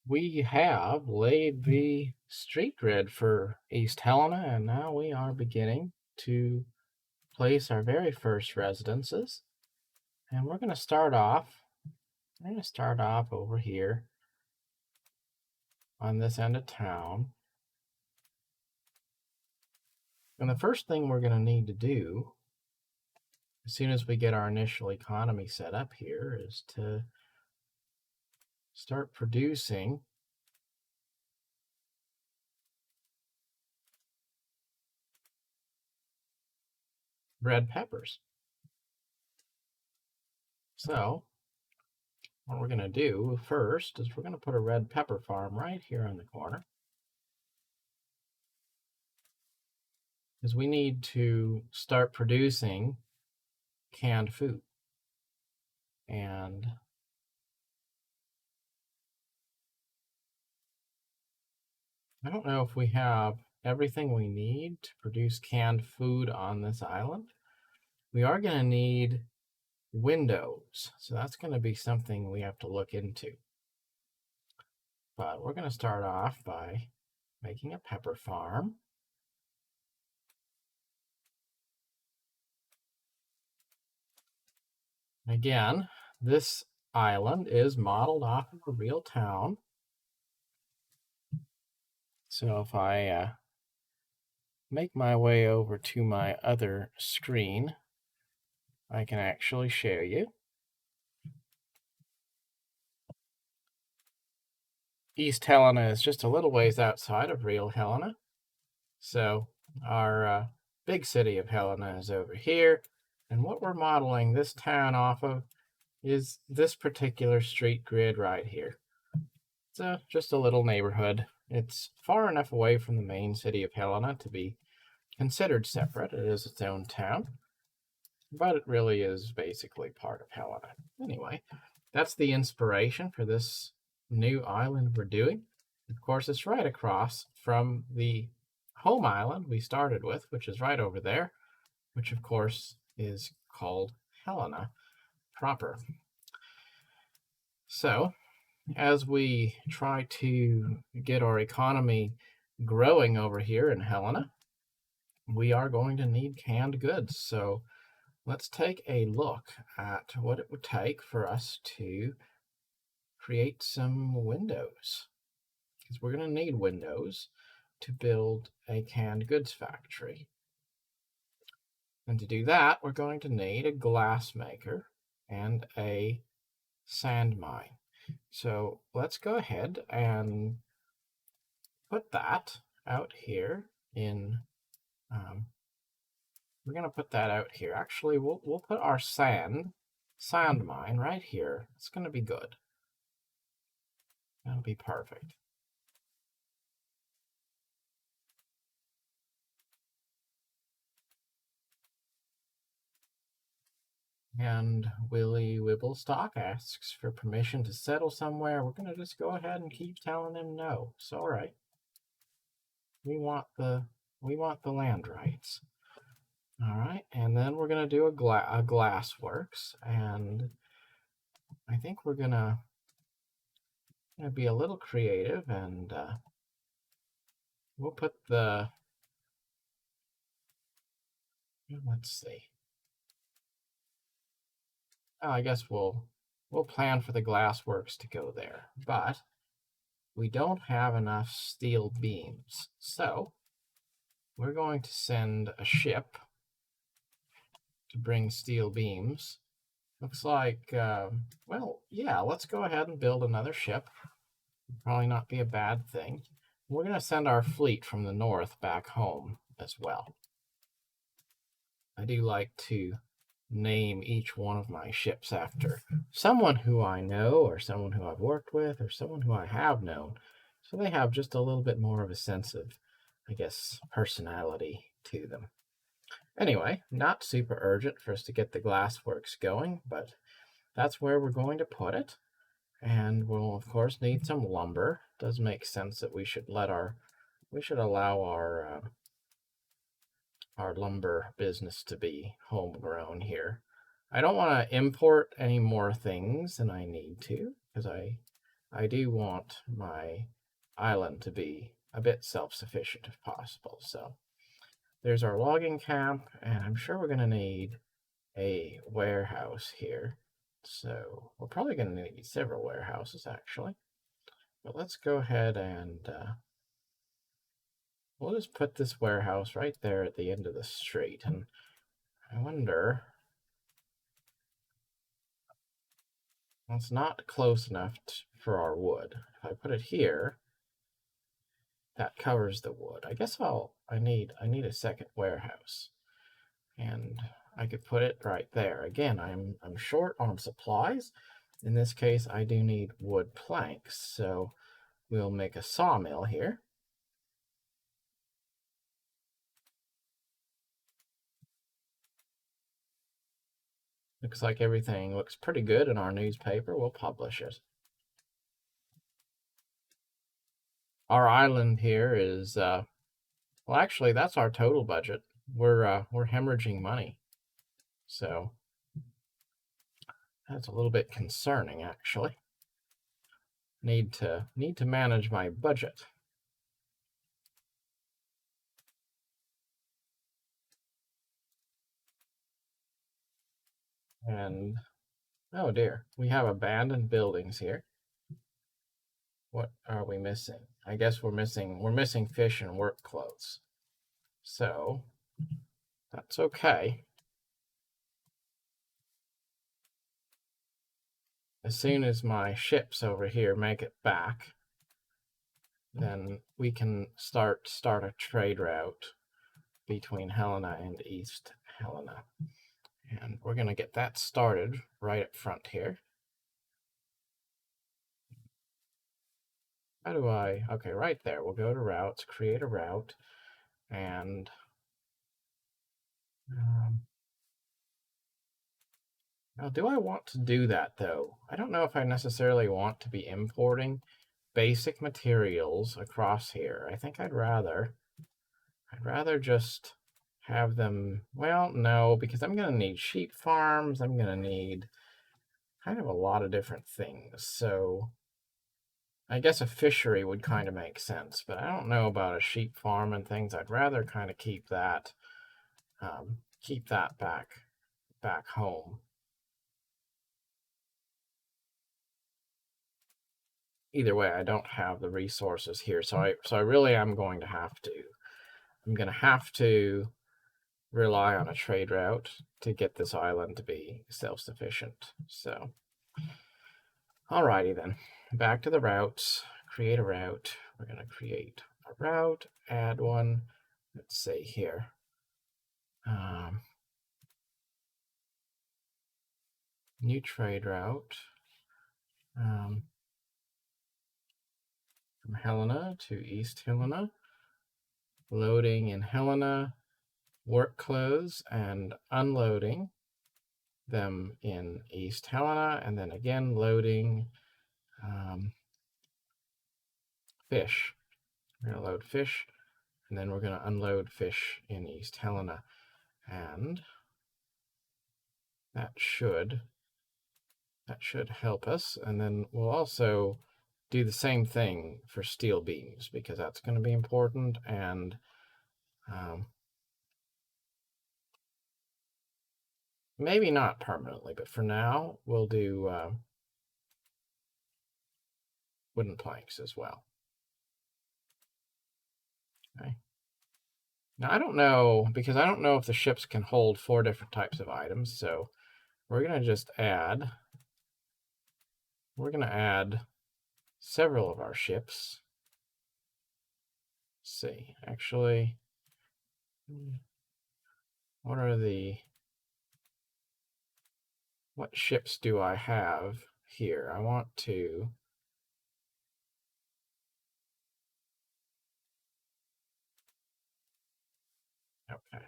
We have laid the street grid for East Helena, and now we are beginning to place our very first residences. And we're going to start off over here on this end of town. And the first thing we're going to need to do, as soon as we get our initial economy set up here, is to start producing red peppers. So what we're going to do first is we're going to put a red pepper farm right here on the corner, because we need to start producing canned food. And I don't know if we have everything we need to produce canned food on this island. We are going to need windows, so that's going to be something we have to look into. But we're going to start off by making a pepper farm. Again, this island is modeled off of a real town. So if I make my way over to my other screen, I can actually show you. East Helena is just a little ways outside of real Helena. So our big city of Helena is over here. And what we're modeling this town off of is this particular street grid right here. It's just a little neighborhood. It's far enough away from the main city of Helena to be considered separate. It is its own town, but it really is basically part of Helena. Anyway, that's the inspiration for this new island we're doing. Of course, it's right across from the home island we started with, which is right over there, which of course is called Helena proper. So as we try to get our economy growing over here in Helena, we are going to need canned goods. So let's take a look at what it would take for us to create some windows, because we're going to need windows to build a canned goods factory. And to do that, we're going to need a glass maker and a sand mine. So let's go ahead and put that out here in, we're going to put that out here. Actually, we'll put our sand mine right here. It's going to be good. That'll be perfect. And Willie Wibblestock asks for permission to settle somewhere. We're going to just go ahead and keep telling him no. It's all right. We want the land rights. All right, and then we're going to do a glass works, and I think we're going to be a little creative, and we'll put the, let's see. Oh, I guess we'll plan for the glass works to go there, but we don't have enough steel beams, so we're going to send a ship to bring steel beams. Looks like, well, yeah, let's go ahead and build another ship. Probably not be a bad thing. We're going to send our fleet from the north back home as well. I do like to name each one of my ships after someone who I know, or someone who I've worked with, or someone who I have known, so they have just a little bit more of a sense of, I guess, personality to them. Anyway, not super urgent for us to get the glassworks going, but that's where we're going to put it. And we'll of course need some lumber. It does make sense that we should allow our lumber business to be homegrown here. I don't want to import any more things than I need to, because I I do want my island to be a bit self-sufficient if possible. So there's our logging camp, and I'm sure we're going to need a warehouse here. So we're probably going to need several warehouses actually. But let's go ahead and we'll just put this warehouse right there at the end of the street. And I wonder, well, it's not close enough for our wood. If I put it here, that covers the wood. I guess I need a second warehouse. And I could put it right there. Again, I'm short on supplies. In this case, I do need wood planks. So we'll make a sawmill here. Looks like everything looks pretty good in our newspaper. We'll publish it. Our island here is, well, actually, that's our total budget. We're hemorrhaging money. So that's a little bit concerning, actually. Need to manage my budget. And oh dear, we have abandoned buildings here. What are we missing? I guess we're missing fish and work clothes. So that's okay. As soon as my ships over here make it back, then we can start a trade route between Helena and East Helena. And we're going to get that started right up front here. How do I, okay, right there. We'll go to routes, create a route, and now do I want to do that though? I don't know if I necessarily want to be importing basic materials across here. I think I'd rather just have them, well, no, because I'm going to need sheep farms. I'm going to need kind of a lot of different things. So I guess a fishery would kind of make sense, but I don't know about a sheep farm and things. I'd rather kind of keep that back home. Either way, I don't have the resources here, so I really am going to have to. I'm going to have to rely on a trade route to get this island to be self-sufficient. So, alrighty then, back to the routes. Create a route. We're going to create a route, add one. Let's say here. New trade route. From Helena to East Helena. Loading in Helena, work clothes, and unloading them in East Helena, and then again loading fish. We're going to load fish, and then we're going to unload fish in East Helena. And that should help us. And then we'll also do the same thing for steel beams, because that's going to be important. And maybe not permanently, but for now, we'll do wooden planks as well. Okay. Now, I don't know, because I don't know if the ships can hold 4 different types of items, so we're going to just add, several of our ships. Let's see, actually, what ships do I have here? I want to, okay.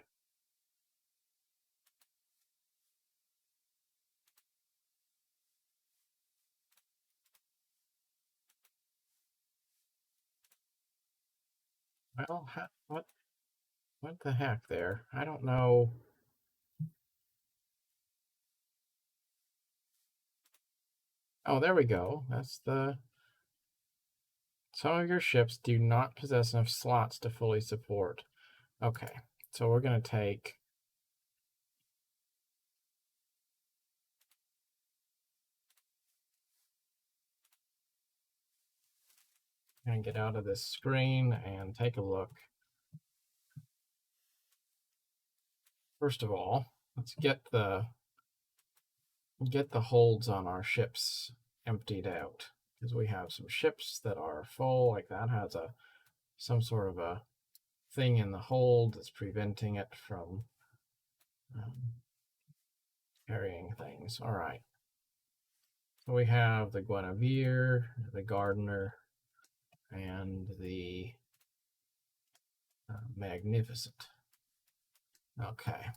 Well, what the heck there? I don't know. Oh, there we go. That's the Some of your ships do not possess enough slots to fully support. Okay, so we're going to take... and get out of this screen and take a look. First of all, let's get the holds on our ships emptied out, because we have some ships that are full, like that has some sort of a thing in the hold that's preventing it from carrying things. All right. So we have the Guinevere, the Gardener, and the Magnificent. Okay.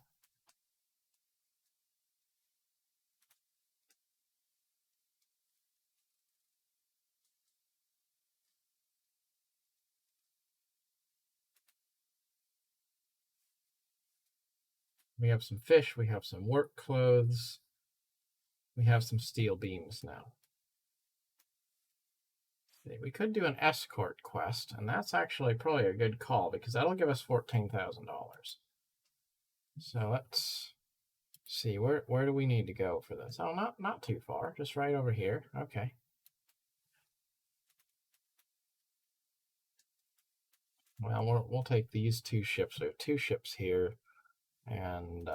We have some fish, we have some work clothes, we have some steel beams now. We could do an escort quest, and that's actually probably a good call because that'll give us $14,000. So let's see, where do we need to go for this? Oh, not too far, just right over here. Okay. Well, we'll take these two ships. We have two ships here, and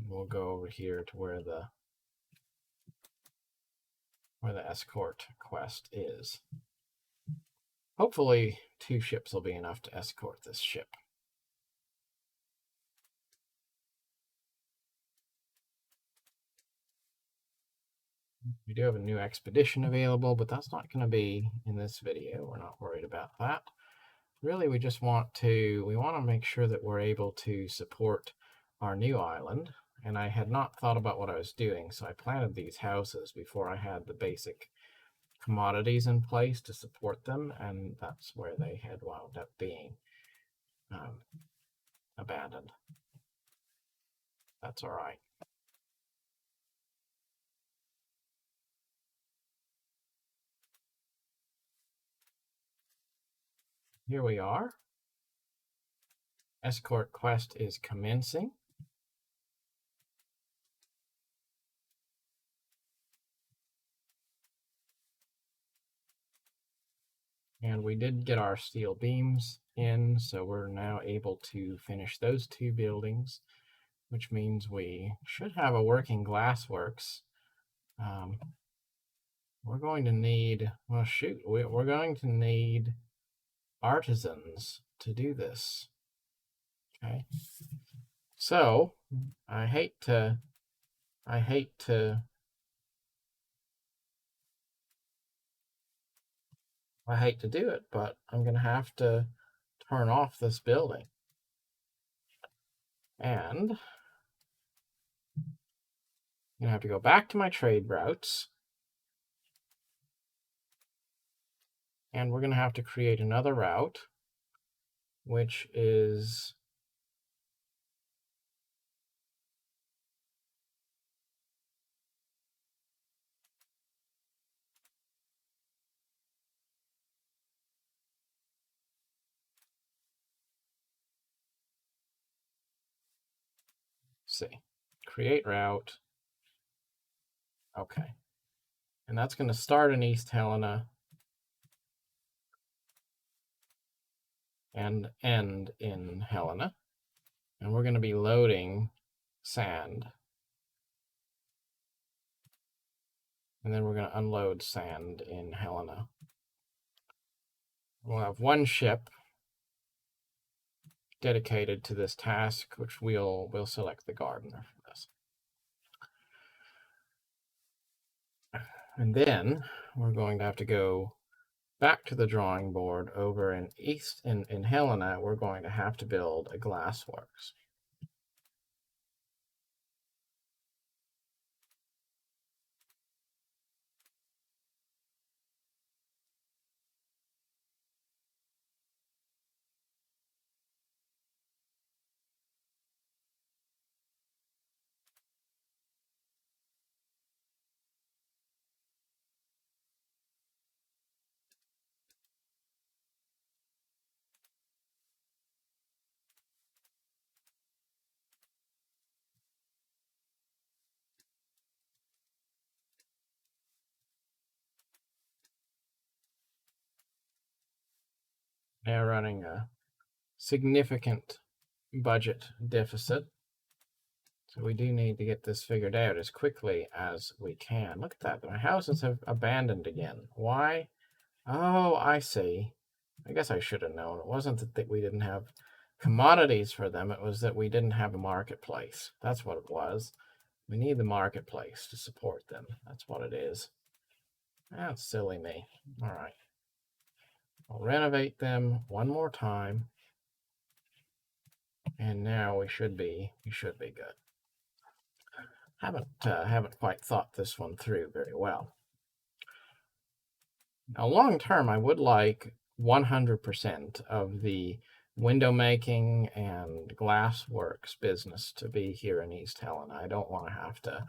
we'll go over here to where the escort quest is. Hopefully, two ships will be enough to escort this ship. We do have a new expedition available, but that's not going to be in this video. We're not worried about that. Really, we just want to make sure that we're able to support our new island. And I had not thought about what I was doing, so I planted these houses before I had the basic commodities in place to support them, and that's where they had wound up being abandoned. That's all right. Here we are. Escort quest is commencing. And we did get our steel beams in, so we're now able to finish those two buildings, which means we should have a working glassworks. We're going to need, well, shoot, we're going to need artisans to do this. Okay. So I hate to do it, but I'm going to have to turn off this building. And I'm going to have to go back to my trade routes. And we're going to have to create another route, which is create route. Okay. And that's going to start in East Helena and end in Helena. And we're going to be loading sand. And then we're going to unload sand in Helena. We'll have one ship dedicated to this task, which we'll select the gardener for this. And then we're going to have to go back to the drawing board over in in Helena. We're going to have to build a glassworks. They're running a significant budget deficit. So we do need to get this figured out as quickly as we can. Look at that. My houses have abandoned again. Why? Oh, I see. I guess I should have known. It wasn't that we didn't have commodities for them. It was that we didn't have a marketplace. That's what it was. We need the marketplace to support them. That's what it is. That's silly me. All right. I'll renovate them one more time. And now we should be good. Haven't quite thought this one through very well. Now, long term, I would like 100% of the window making and glassworks business to be here in East Helena. I don't want to have to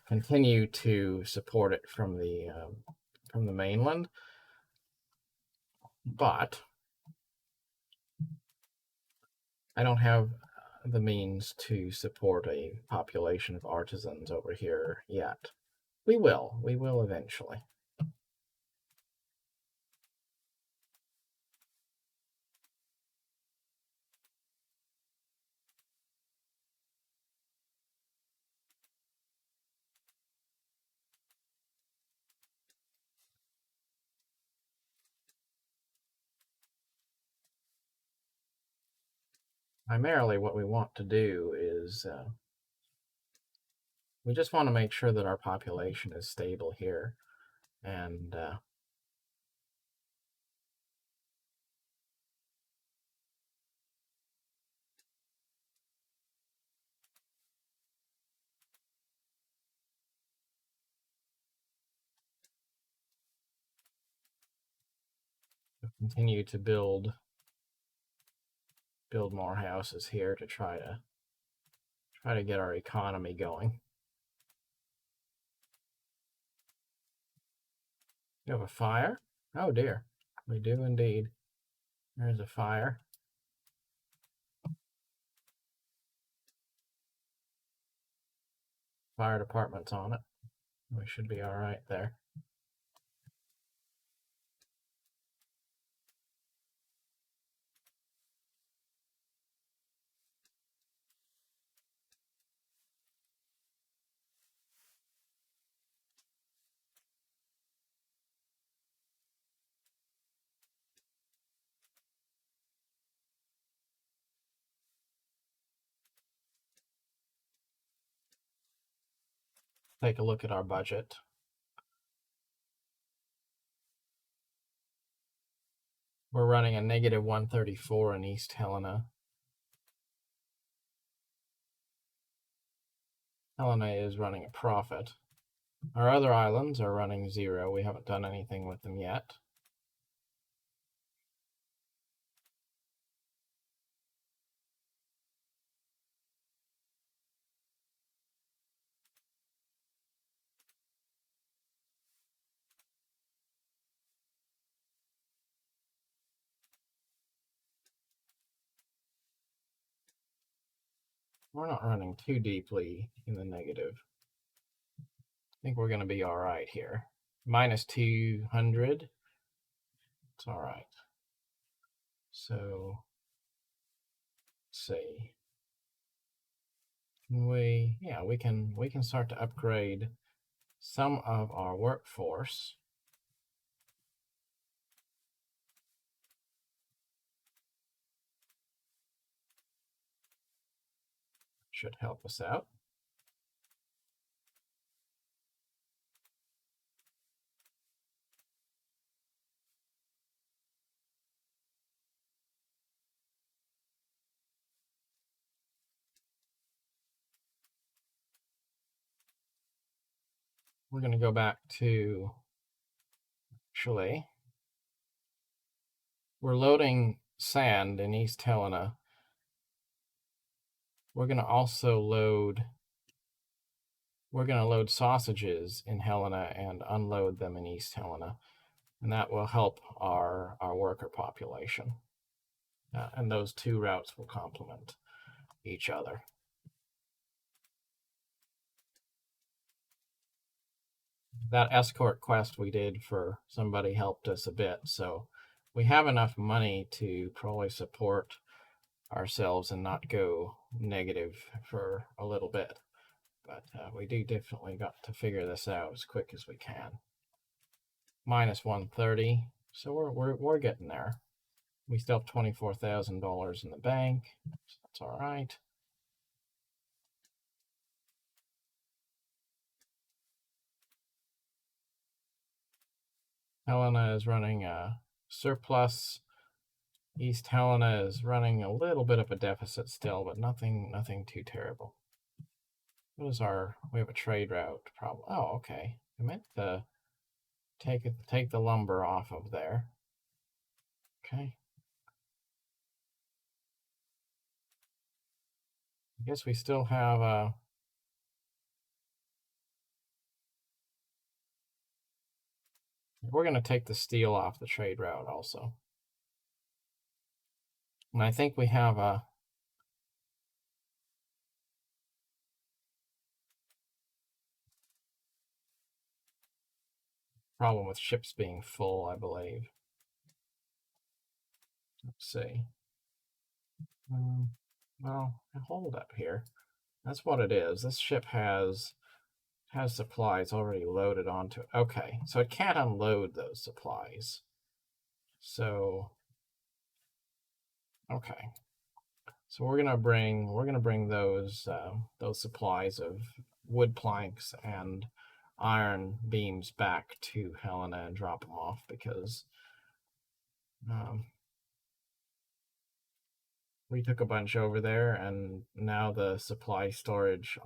continue to support it from the mainland, but I don't have the means to support a population of artisans over here yet. We will eventually. Primarily what we want to do is we just want to make sure that our population is stable here, and continue to build more houses here to try to get our economy going. You have a fire? Oh dear, we do indeed. There's a fire. Fire department's on it. We should be all right there. Take a look at our budget. We're running a negative 134 in East Helena. Helena is running a profit. Our other islands are running zero. We haven't done anything with them yet. We're not running too deeply in the negative. I think we're going to be all right here. Minus 200. It's all right. So, let's see. We can start to upgrade some of our workforce. Should help us out. We're going to go back to, actually, we're loading sand in East Helena. We're going to also load sausages in Helena and unload them in East Helena. And that will help our worker population. And those two routes will complement each other. That escort quest we did for somebody helped us a bit, so we have enough money to probably support ourselves and not go negative for a little bit. But we do definitely got to figure this out as quick as we can. Minus 130, so we're getting there. We still have $24,000 in the bank, so that's all right. Helena is running a surplus. East Helena is running a little bit of a deficit still, but nothing too terrible. What is our? We have a trade route problem. Oh, okay. I meant to take the lumber off of there. Okay. I guess we still have we're going to take the steel off the trade route also. And I think we have a problem with ships being full, I believe. Let's see. Well, hold up here. That's what it is. This ship has supplies already loaded onto it. Okay, so it can't unload those supplies. So, okay. So we're gonna bring those supplies of wood planks and iron beams back to Helena and drop them off because we took a bunch over there and now the supply storage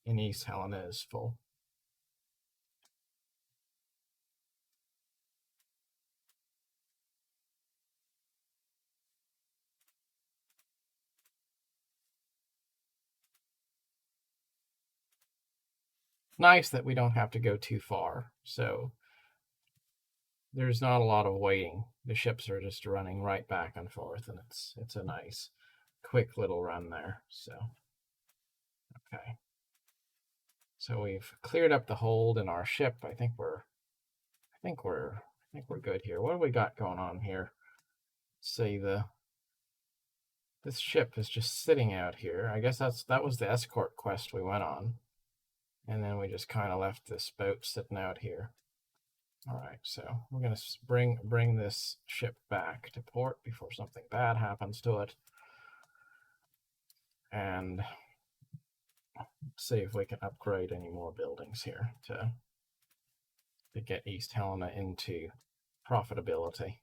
in East Helena is full. Nice that we don't have to go too far, so there's not a lot of waiting. The ships are just running right back and forth, and it's a nice, quick little run there. So, okay. So we've cleared up the hold in our ship. I think we're good here. What do we got going on here? Let's see, this ship is just sitting out here. I guess that was the escort quest we went on, and then we just kind of left this boat sitting out here. All right, so we're gonna bring this ship back to port before something bad happens to it, and see if we can upgrade any more buildings here to get East Helena into profitability.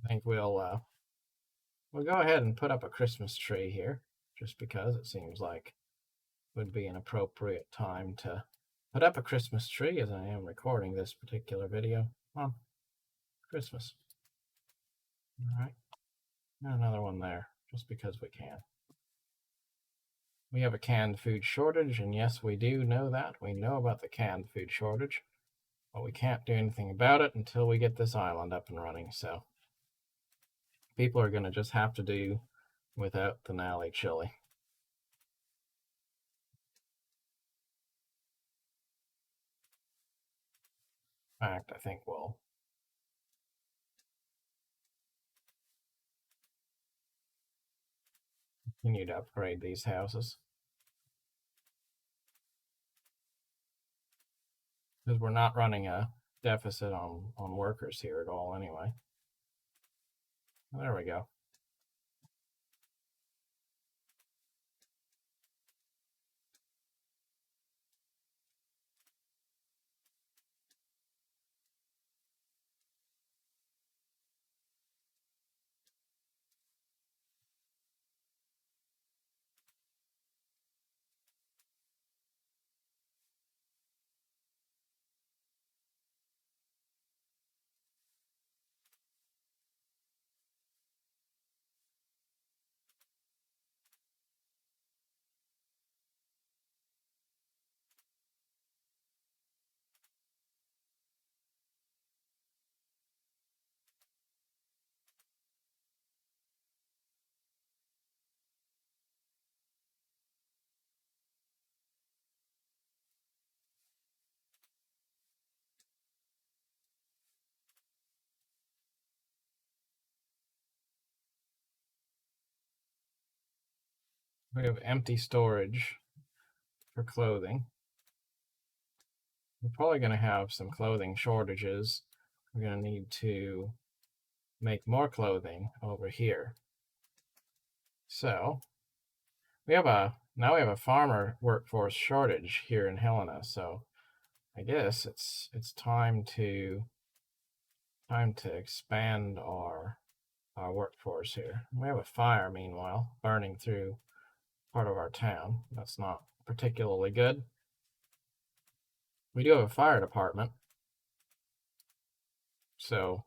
I think we'll go ahead and put up a Christmas tree here, just because it seems like would be an appropriate time to put up a Christmas tree as I am recording this particular video on Christmas. All right, and another one there, just because we can. We have a canned food shortage, and yes, we do know that. We know about the canned food shortage, but we can't do anything about it until we get this island up and running. So people are going to just have to do without the Nally chili. In fact, I think we'll continue to upgrade these houses because we're not running a deficit on workers here at all anyway. There we go. We have empty storage for clothing. We're probably going to have some clothing shortages. We're going to need to make more clothing over here. So now we have a farmer workforce shortage here in Helena. So I guess it's time to expand our workforce here. We have a fire, meanwhile, burning through part of our town. That's not particularly good. We do have a fire department, so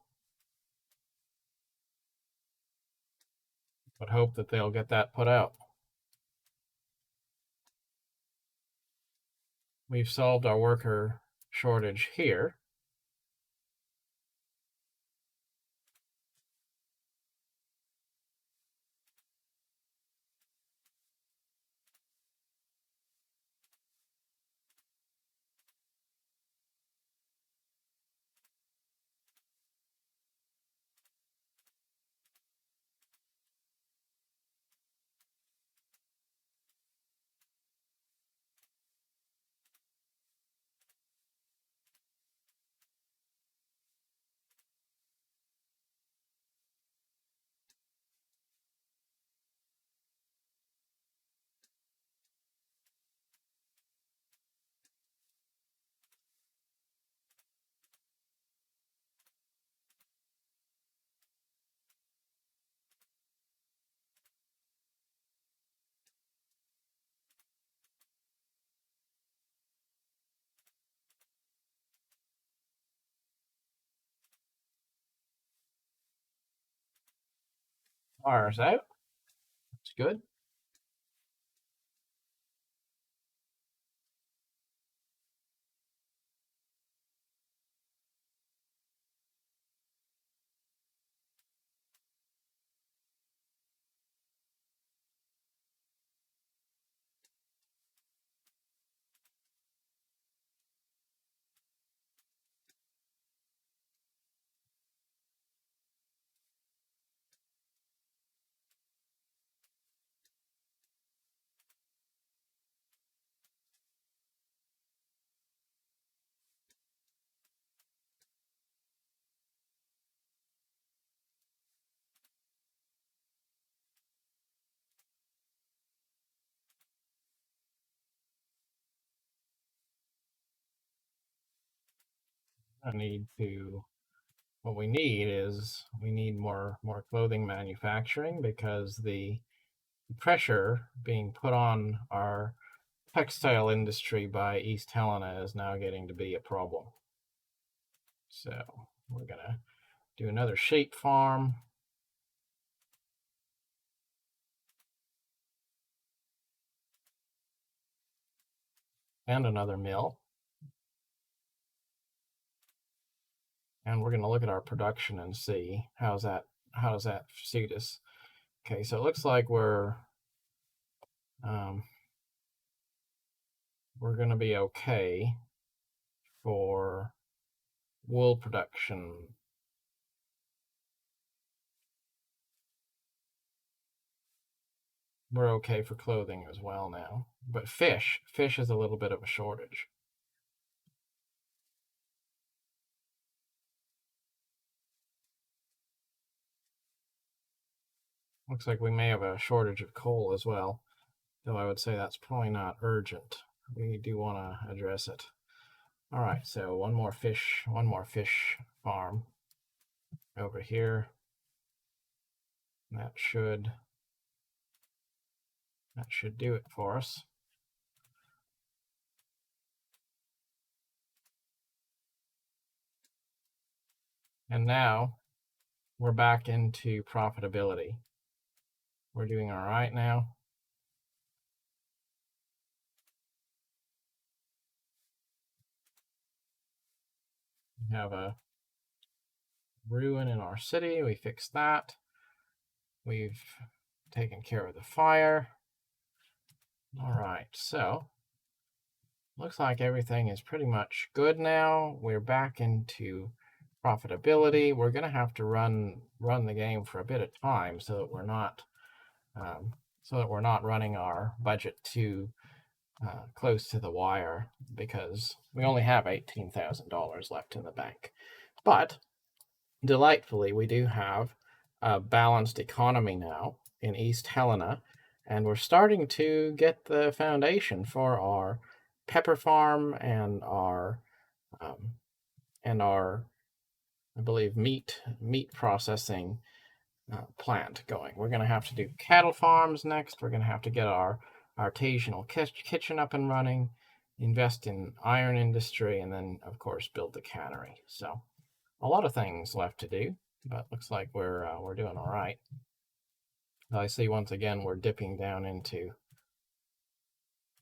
would hope that they'll get that put out. We've solved our worker shortage here. Fire's out. That's good. What we need is more clothing manufacturing, because the pressure being put on our textile industry by East Helena is now getting to be a problem. So we're gonna do another sheep farm. And another mill. And we're going to look at our production and see how does that suit us. Okay, so it looks like we're going to be okay for wool production. We're okay for clothing as well now. But fish is a little bit of a shortage. Looks like we may have a shortage of coal as well, though I would say that's probably not urgent. We do want to address it. All right, so one more fish farm over here. That should do it for us. And now we're back into profitability. We're doing all right now. We have a ruin in our city. We fixed that. We've taken care of the fire. All right, so looks like everything is pretty much good now. We're back into profitability. We're going to have to run the game for a bit of time so that we're not so that we're not running our budget too close to the wire, because we only have $18,000 left in the bank. But delightfully, we do have a balanced economy now in East Helena, and we're starting to get the foundation for our pepper farm and um, our I believe meat processing plant going. We're going to have to do cattle farms next. We're going to have to get our artisanal kitchen up and running, invest in iron industry, and then of course build the cannery. So a lot of things left to do, but looks like we're doing all right. I see once again we're dipping down into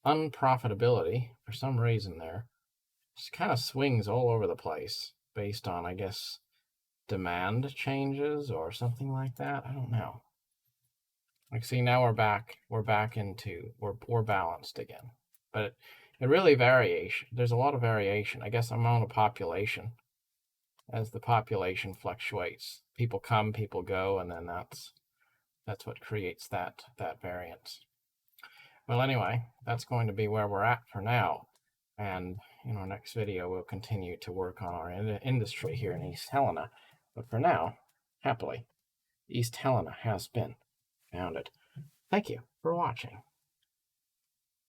unprofitability for some reason there. Just kind of swings all over the place based on, I guess, demand changes or something like that. I don't know. Like, see, now we're back into we're balanced again. But it really variation. There's a lot of variation. I guess amount of population. As the population fluctuates, people come, people go, and then that's what creates that variance. Well, anyway, that's going to be where we're at for now. And in our next video, we'll continue to work on our industry here in East Helena. But for now, happily, East Helena has been founded. Thank you for watching.